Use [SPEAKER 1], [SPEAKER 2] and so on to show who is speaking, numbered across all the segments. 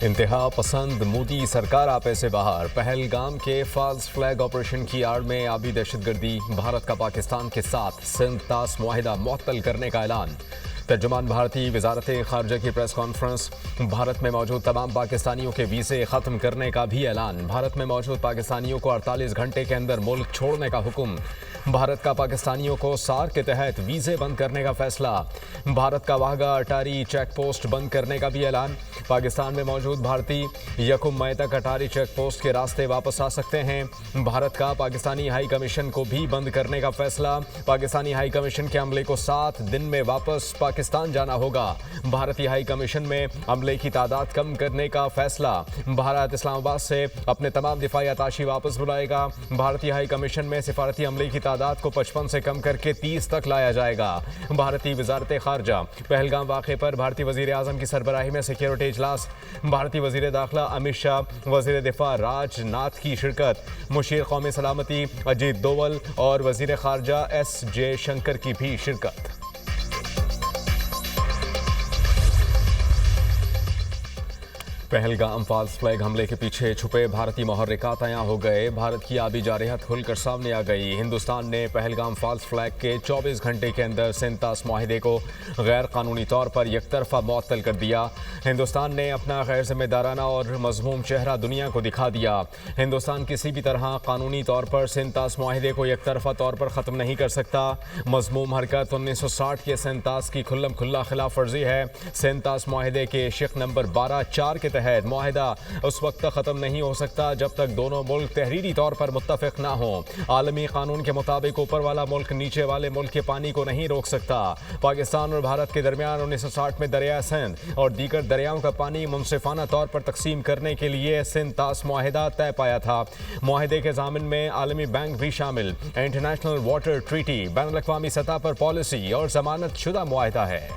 [SPEAKER 1] इंतहा पसंद मोदी सरकार आपे से बाहर। पहलगाम के फॉल्स फ्लैग ऑपरेशन की आड़ में आबी दहशतगर्दी। भारत का पाकिस्तान के साथ सिंध तास मुआहिदा मुअत्तल करने का ऐलान। तर्जुमान भारतीय वजारत खारजा की प्रेस कॉन्फ्रेंस। भारत में मौजूद तमाम पाकिस्तानियों के वीज़े ख़त्म करने का भी ऐलान। भारत में मौजूद पाकिस्तानियों को 48 घंटे के अंदर मुल्क छोड़ने का हुक्म। भारत का पाकिस्तानियों को सार के तहत वीज़े बंद करने का फैसला। भारत का वाघा अटारी चेक पोस्ट बंद करने का भी ऐलान। पाकिस्तान में मौजूद भारतीय यकुम मई तक अटारी चेक पोस्ट के रास्ते वापस आ सकते हैं। भारत का पाकिस्तानी हाई कमीशन को भी बंद करने का फैसला। पाकिस्तानी हाई कमीशन के अमले को 7 दिन में वापस पाकिस्तान जाना होगा। भारतीय हाई कमीशन में अमले की तादाद कम करने का फैसला। भारत इस्लामाबाद से अपने तमाम दिफाई अताशी वापस बुलाएगा। भारतीय हाई कमीशन में सिफारती अमले की तादाद को 55 से कम करके 30 तक लाया जाएगा। भारतीय वजारत खारजा। पहलगाम वाक़े पर भारतीय वज़ीर आज़म की सरबराही में सिक्योरिटी इजलास। भारतीय वज़ीर दाखिला अमित शाह, वज़ीर दिफा राजनाथ की शिरकत। मुशीर कौमी सलामती अजीत दोवल और वज़ीर खारजा एस जयशंकर की भी शिरकत। पहलगाम फॉल्स फ्लैग हमले के पीछे छुपे भारतीय महर्रिकात अयां हो गए। भारत की आबी जारहियत खुलकर सामने आ गई। हिंदुस्तान ने पहलगाम फॉल्स फ्लैग के 24 घंटे के अंदर सिंध तास मुआहिदे को गैर कानूनी तौर पर यकतरफा मुअत्तल कर दिया। हिंदुस्तान ने अपना गैर जिम्मेदाराना और मज़मूम चेहरा दुनिया को दिखा दिया। हिंदुस्तान किसी भी तरह कानूनी तौर पर सिंध तास मुआहिदे को यकतरफा तौर पर ख़त्म नहीं कर सकता। मज़मूम हरकत 1960 के सिंध तास की खुल्लम खुल्ला खिलाफ वर्जी है। सिंध तास मुआहिदे के शिक नंबर 12(4) के तहत मुआहिदा उस वक्त तक ख़त्म नहीं हो सकता जब तक दोनों मुल्क तहरीरी तौर पर मुत्तफ़िक ना हो। आलमी कानून के मुताबिक ऊपर वाला मुल्क नीचे वाले मुल्क के पानी को नहीं रोक सकता। पाकिस्तान और भारत के दरमियान 1960 में दरिया सिंध और दीगर दरियाओं का पानी मुनसिफाना तौर पर तकसीम करने के लिए सिंध तास मुआहिदा तय पाया था। मुआहिदे के ज़ामिन में आलमी बैंक भी शामिल। इंटरनेशनल वाटर ट्रीटी बैनुल अक़वामी सतह पर पॉलिसी और जमानत शुदा मुआहिदा है।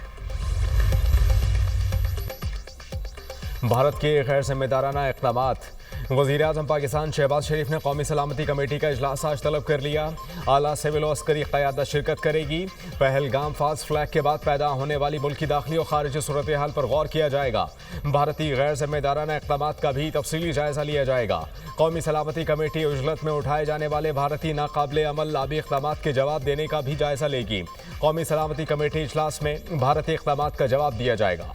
[SPEAKER 1] भारत के गैर जिम्मेदाराना इक़दामात। वज़ीर आज़म पाकिस्तान शहबाज शरीफ ने कौमी सलामती कमेटी का इजलास आज तलब कर लिया। आला सिविल और अस्करी क़यादत शिरकत करेगी। पहलगाम फॉल्स फ्लैग के बाद पैदा होने वाली मुल्की दाखिली और खारिजी सूरत हाल पर गौर किया जाएगा। भारतीय गैर जिम्मेदाराना इक़दामात का भी तफसीली जायज़ा लिया जाएगा। कौमी सलामती कमेटी उजलत में उठाए जाने वाले भारतीय नाकाबिले अमल लाबी इक़दामात के जवाब देने का भी जायज़ा लेगी। कौमी सलामती कमेटी इजलास में भारतीय इक़दामात का जवाब दिया जाएगा।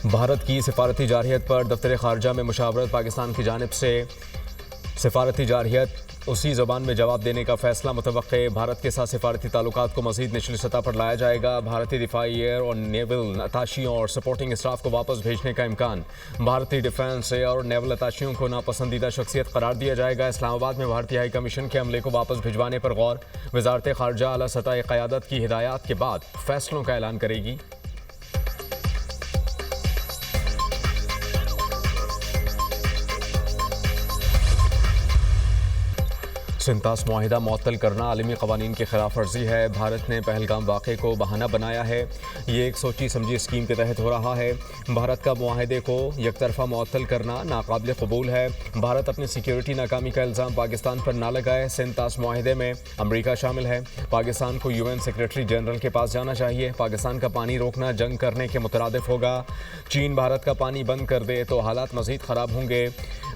[SPEAKER 1] भारत की सिफारती जारहियत पर दफ्तर खारजा में मुशावरत। पाकिस्तान की जानिब से सिफारती जारहियत उसी ज़बान में जवाब देने का फैसला मुतवक्के। भारत के साथ सिफारती ताल्लुकात को मज़ीद निचली सतह पर लाया जाएगा। भारतीय दिफाई एयर और नेवल अताशियों और सपोर्टिंग स्टाफ को वापस भेजने का इम्कान। भारतीय डिफेंस एयर और नेवल अताशियों को नापसंदीदा शख्सियत करार दिया जाएगा। इस्लामाबाद में भारतीय हाई कमीशन के अमले को वापस भिजवाने पर गौर। वज़ारत खारजा आला सतह क़यादत की हिदायत के बाद फैसलों का ऐलान करेगी। सिंध तास मुआहिदा मुअत्तल करना आलमी क़वानीन की खिलाफ वर्जी है। भारत ने पहलगाम वाक़े को बहाना बनाया है। ये एक सोची समझी स्कीम के तहत हो रहा है। भारत का मुआहिदे को यकतरफा मुअत्तल करना नाकाबिल कबूल है। भारत अपनी सिक्योरिटी नाकामी का इल्ज़ाम पाकिस्तान पर ना लगाए। सिंध तास मुआहिदे में अमरीका शामिल है। पाकिस्तान को UN सेक्रेटरी जनरल के पास जाना चाहिए। पाकिस्तान का पानी रोकना जंग करने के मुतरादिफ होगा। चीन भारत का पानी बंद कर दे तो हालात मज़ीद ख़राब होंगे।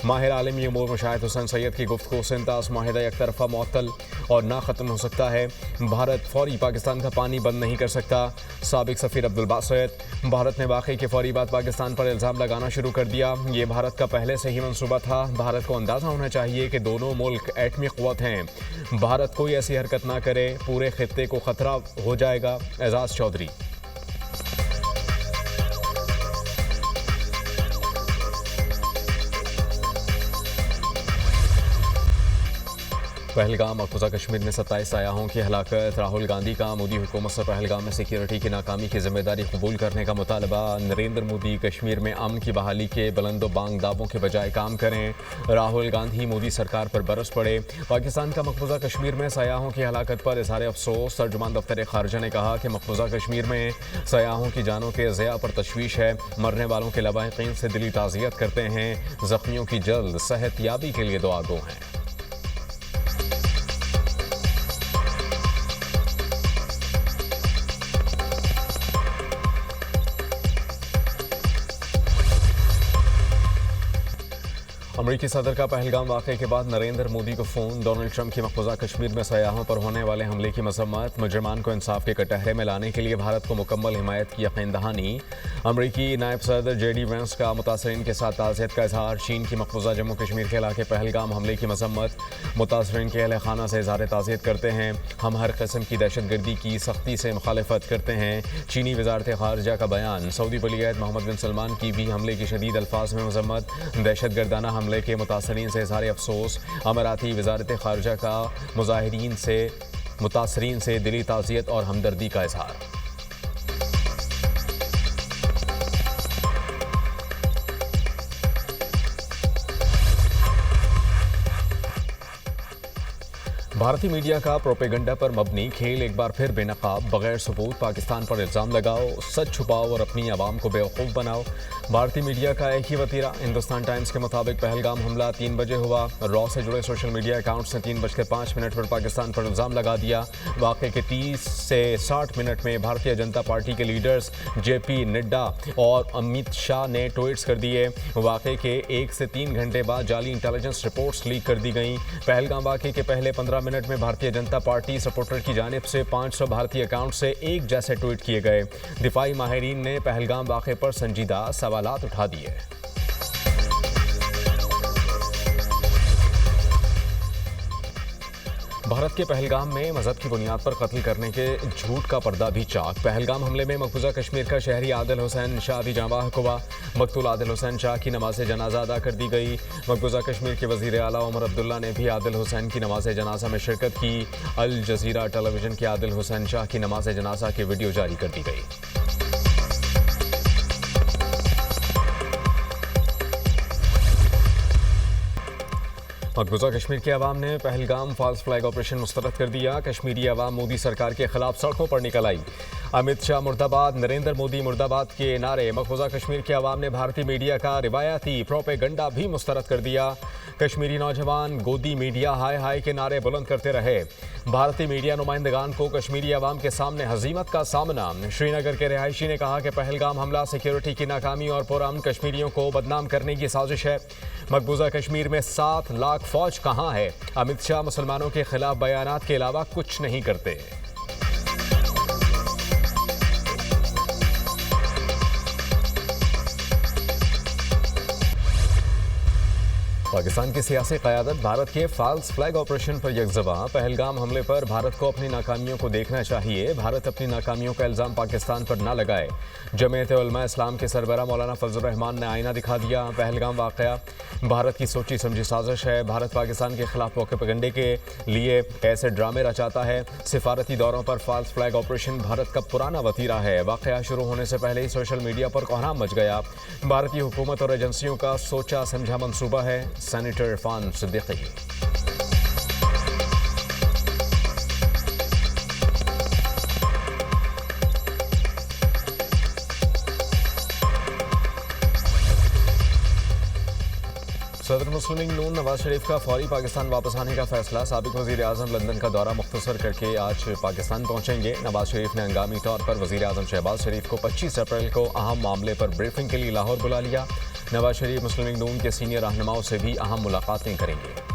[SPEAKER 1] माहिर आलमी उमूर मुशाहिद हुसैन सैयद की गुफ्तगू। सिंध तास मुआहिदा यकतरफा मुअत्तल और ना ख़त्म हो सकता है। भारत फौरी पाकिस्तान का पानी बंद नहीं कर सकता। साबिक सफ़ीर अब्दुल बासित। भारत ने वाक़े के फौरी बाद पाकिस्तान पर इल्ज़ाम लगाना शुरू कर दिया। ये भारत का पहले से ही मंसूबा था। भारत को अंदाज़ा होना चाहिए कि दोनों मुल्क एटमी क़ुव्वत हैं। भारत कोई ऐसी हरकत ना करे, पूरे खित्ते को ख़तरा हो जाएगा। एजाज़ चौधरी। पहलगाम मकबूजा कश्मीर में 27 सयाहों की हलाकत। राहुल गांधी का मोदी हुकूमत से पहलगाम में सिक्योरिटी की नाकामी की जिम्मेदारी कबूल करने का मुतालबा। नरेंद्र मोदी कश्मीर में अमन की बहाली के बुलंदो बांग दावों के बजाय काम करें। राहुल गांधी मोदी सरकार पर बरस पड़े। पाकिस्तान का मकबूजा कश्मीर में सयाहों की हलाकत पर इज़हार अफसोस। तर्जुमान दफ्तर खारजा ने कहा कि मकबूजा कश्मीर में सयाहों की जानों के ज़िया पर तशवीश है। मरने वालों के लवाहिकीन से दिली ताज़ियत करते हैं। ज़ख्मियों की जल्द सेहत याबी के लिए दुआ गो हैं। अमरीकी सदर का पहलगाम वाक़े के बाद नरेंद्र मोदी को फ़ोन। डोनाल्ड ट्रंप की मकबूजा कश्मीर में सयाहों पर होने वाले हमले की मजम्मत। मुजरिमान को इंसाफ के कटहरे में लाने के लिए भारत को मुकम्मल हिमायत की यकीन दहानी। अमरीकी नायब सदर JD वेंस का मुतासरीन के साथ ताज़ियत का इजहार। चीन की मकबूजा जम्मू कश्मीर के इलाके पहलगाम हमले की मजम्मत। मुतासरीन के अहल खाना से इजहार ताज़ियत करते हैं। हम हर किस्म की दहशत गर्दी की सख्ती से मुखालफत करते हैं। चीनी वजारत खारजा का बयान। सऊदी वलीअहद मोहम्मद बिन सलमान की भी हमले की शदीद अल्फाज में मजम्मत। दहशत गर्दाना हमले के मुतासरीन से इजहार अफसोस। अमराती वजारत खारजा का मुतासरीन से दिली ताज़ियत और हमदर्दी का इजहार। भारतीय मीडिया का प्रोपेगंडा पर मबनी खेल एक बार फिर बेनकाब। बगैर सबूत पाकिस्तान पर इल्ज़ाम लगाओ, सच छुपाओ और अपनी आवाम को बेवकूफ़ बनाओ। भारतीय मीडिया का एक ही वतीरा। हिंदुस्तान टाइम्स के मुताबिक पहलगाम हमला 3 बजे हुआ। रॉ से जुड़े सोशल मीडिया अकाउंट्स ने 3:05 पर पाकिस्तान पर इल्ज़ाम लगा दिया। वाक़े के 30 से 60 मिनट में भारतीय जनता पार्टी के लीडर्स JP नड्डा और अमित शाह ने ट्वीट्स कर दिए। वाक़े के 1 से 3 घंटे बाद जाली इंटेलिजेंस रिपोर्ट्स लीक कर दी गई। पहलगाम वाक़े के पहले 15 मिनट में भारतीय जनता पार्टी सपोर्टर की जानिब से 500 भारतीय अकाउंट से एक जैसे ट्वीट किए गए। दिफाई माहिरीन ने पहलगाम वाक़े पर संजीदा सवालात उठा दिए। भारत के पहलगाम में मजहब की बुनियाद पर कत्ल करने के झूठ का पर्दा भी चाक। पहलगाम हमले में मकबूजा कश्मीर का शहरी आदिल हुसैन शाह भी जाँबाह हुआ। मकतूल आदिल हुसैन शाह की नमाज जनाजा अदा कर दी गई। मकबूजा कश्मीर के वज़ीर आला उमर अब्दुल्ला ने भी आदिल हुसैन की नमाज जनाजा में शिरकत की। अल जज़ीरा टेलीविजन के आदिल हुसैन शाह की नमाज जनाजा की वीडियो जारी कर दी गई। मकबूजा कश्मीर के अवाम ने पहलगाम फॉल्स फ्लैग ऑपरेशन मुस्तरद कर दिया। कश्मीरी अवाम मोदी सरकार के खिलाफ सड़कों पर निकल आई। अमित शाह मुर्दाबाद, नरेंद्र मोदी मुर्दाबाद के नारे। मकबूजा कश्मीर के अवाम ने भारतीय मीडिया का रिवायती प्रोपेगंडा भी मुस्तरद कर दिया। कश्मीरी नौजवान गोदी मीडिया हाय हाय के नारे बुलंद करते रहे। भारतीय मीडिया नुमाइंदगान को कश्मीरी अवाम के सामने हजीमत का सामना। श्रीनगर के रिहायशी ने कहा कि पहलगाम हमला सिक्योरिटी की नाकामी और पुरअमन कश्मीरियों को बदनाम करने की साजिश है। मकबूजा कश्मीर में 7 लाख फौज कहाँ है? अमित शाह मुसलमानों के खिलाफ बयानात के अलावा कुछ नहीं करते। पाकिस्तान की सियासी क़यादत भारत के फॉल्स फ्लैग ऑपरेशन पर यकजबा। पहलगाम हमले पर भारत को अपनी नाकामियों को देखना चाहिए। भारत अपनी नाकामियों का इल्ज़ाम पाकिस्तान पर न लगाए। जमीयत उलमा इस्लाम के सरबराह मौलाना फजल रहमान ने आईना दिखा दिया। पहलगाम वाक़या भारत की सोची समझी साजिश है। भारत पाकिस्तान के खिलाफ प्रोपेगंडे के लिए ऐसे ड्रामे रचाता है। सिफारती दौरों पर फॉल्स फ्लैग ऑपरेशन भारत का पुराना वतीरा है। वाक़या शुरू होने से पहले ही सोशल मीडिया पर कोहराम मच गया। भारतीय हुकूमत और एजेंसियों का सोचा समझा मंसूबा है। सेनेटर इरफान सिद्दीकी। सदर मुस्लिम लीग नून नवाज शरीफ का फौरी पाकिस्तान वापस आने का फैसला। साबिक वज़ीर आज़म लंदन का दौरा मुख्तसर करके आज पाकिस्तान पहुंचेंगे। नवाज शरीफ ने हंगामी तौर पर वज़ीर आज़म शहबाज शरीफ को 25 अप्रैल को अहम मामले पर ब्रीफिंग के लिए लाहौर बुला लिया। नवाज शरीफ मुस्लिम लीग नून के सीनियर रहनुमाओं से भी अहम मुलाकातें करेंगे।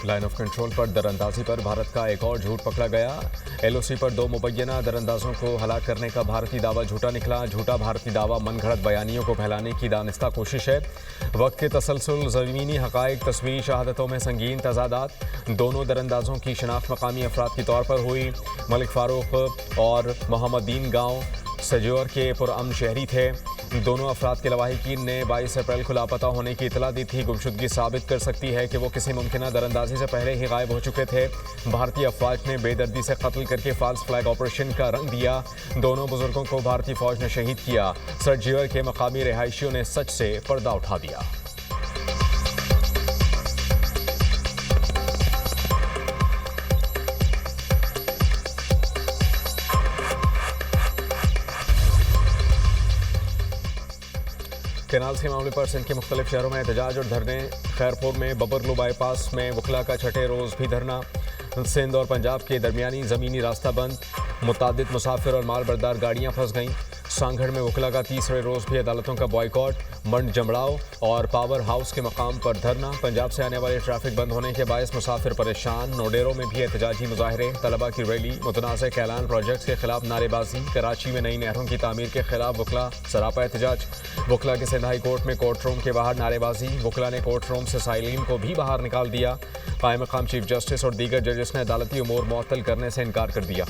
[SPEAKER 1] लाइन ऑफ कंट्रोल पर दरअंदाजी पर भारत का एक और झूठ पकड़ा गया। LOC पर 2 मुबैना दरअंदाजों को हलाक करने का भारतीय दावा झूठा निकला। झूठा भारतीय दावा मनगढ़ंत बयानियों को फैलाने की दानिस्ता कोशिश है। वक्त के तसलसल ज़मीनी हक़ाइक़ तस्वीरी शहादतों में संगीन तज़ादात। दोनों दरअंदाजों की शनाख्त मकामी अफराद के तौर पर हुई। मलिक फ़ारूक और मोहम्मदीन गाँव सजोर के पुरअमन शहरी थे। दोनों अफराद के लवाहिकीन ने 22 अप्रैल को लापता होने की इतला दी थी। गुमशुदगी साबित कर सकती है कि वो किसी मुमकिना दरअंदाजी से पहले ही गायब हो चुके थे। भारतीय अफवाज ने बेदर्दी से कत्ल करके फॉल्स फ्लैग ऑपरेशन का रंग दिया। दोनों बुजुर्गों को भारतीय फौज ने शहीद किया। सजोर के मकामी रिहायशियों ने सच से पर्दा उठा दिया। कैनाल्स के मामले पर सिंध के मुख्तलिफ शहरों में एहतजाज और धरने। खैरपुर में बबरलू बाईपास में वकला का छठे रोज़ भी धरना। सिंध और पंजाब के दरमियानी ज़मीनी रास्ता बंद, मुतादिद मुसाफिर और माल बरदार गाड़ियाँ फंस गईं। सांगड़ में वकला का तीसरे रोज़ भी अदालतों का बॉयकॉट, मंड जमड़ाओ और पावर हाउस के मकाम पर धरना। पंजाब से आने वाले ट्रैफिक बंद होने के बायस मुसाफिर परेशान। नोडेरों में भी एहतजाजी मुजाहरे, तलबा की रैली, मुतनाज़ कैलान प्रोजेक्ट्स के खिलाफ नारेबाजी। कराची में नई नहरों की तामीर के खिलाफ वकला सरापा एहतजाज। वकला के सिंध हाई कोर्ट में कोर्ट रूम के बाहर नारेबाजी। वकला ने कोर्ट रूम से साइलिन को भी बाहर निकाल दिया। कायम मकाम चीफ जस्टिस और दीगर जजेस ने अदालती उमूर मुअत्तल करने से इनकार कर दिया।